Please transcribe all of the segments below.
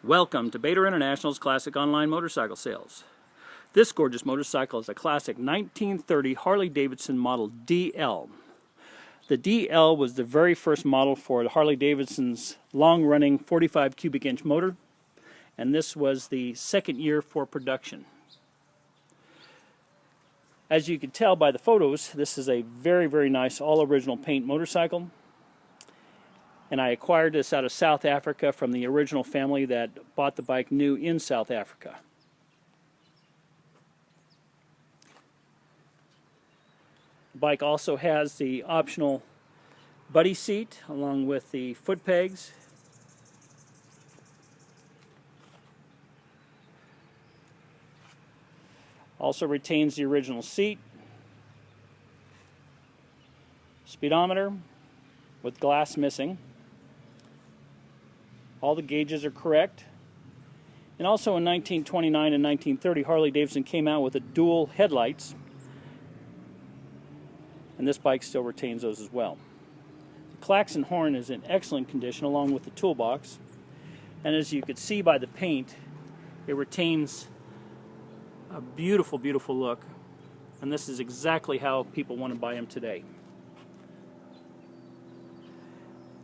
Welcome to Bator International's Classic Online Motorcycle Sales. This gorgeous motorcycle is a classic 1930 Harley Davidson model DL. The DL was the very first model for Harley Davidson's long-running 45 cubic inch motor, and this was the second year for production. As you can tell by the photos, this is a very nice all-original paint motorcycle. And I acquired this out of South Africa from the original family that bought the bike new in South Africa. The bike also has the optional buddy seat along with the foot pegs. Also retains the original seat, speedometer with glass missing. All the gauges are correct. And also in 1929 and 1930, Harley Davidson came out with a dual headlights. And this bike still retains those as well. The klaxon horn is in excellent condition along with the toolbox. And as you can see by the paint, it retains a beautiful look. And this is exactly how people want to buy them today.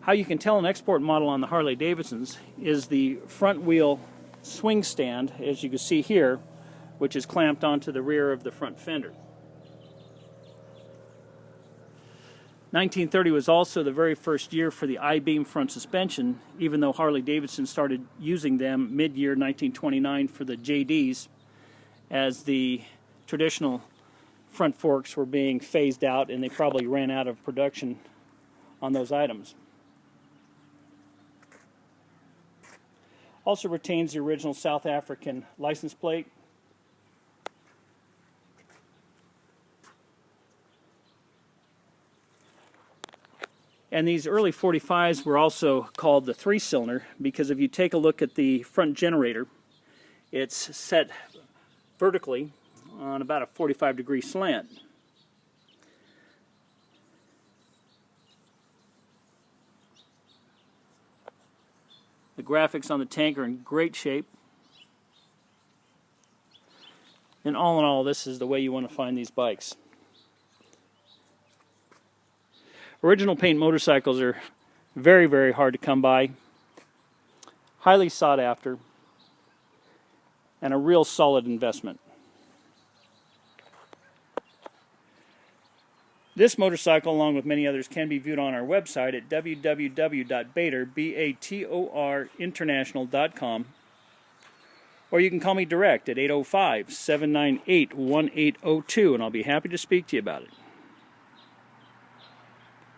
How you can tell an export model on the Harley Davidsons is the front wheel swing stand, as you can see here, which is clamped onto the rear of the front fender. 1930 was also the very first year for the I-beam front suspension, even though Harley Davidson started using them mid-year 1929 for the JDs, as the traditional front forks were being phased out and they probably ran out of production on those items. Also retains the original South African license plate. And these early 45s were also called the 3-cylinder because if you take a look at the front generator, it's set vertically on about a 45-degree slant. The graphics on the tank are in great shape. And all in all, this is the way you want to find these bikes. Original paint motorcycles are very hard to come by, highly sought after, and a real solid investment. This motorcycle, along with many others, can be viewed on our website at www.bator.international.com, or you can call me direct at 805-798-1802, and I'll be happy to speak to you about it.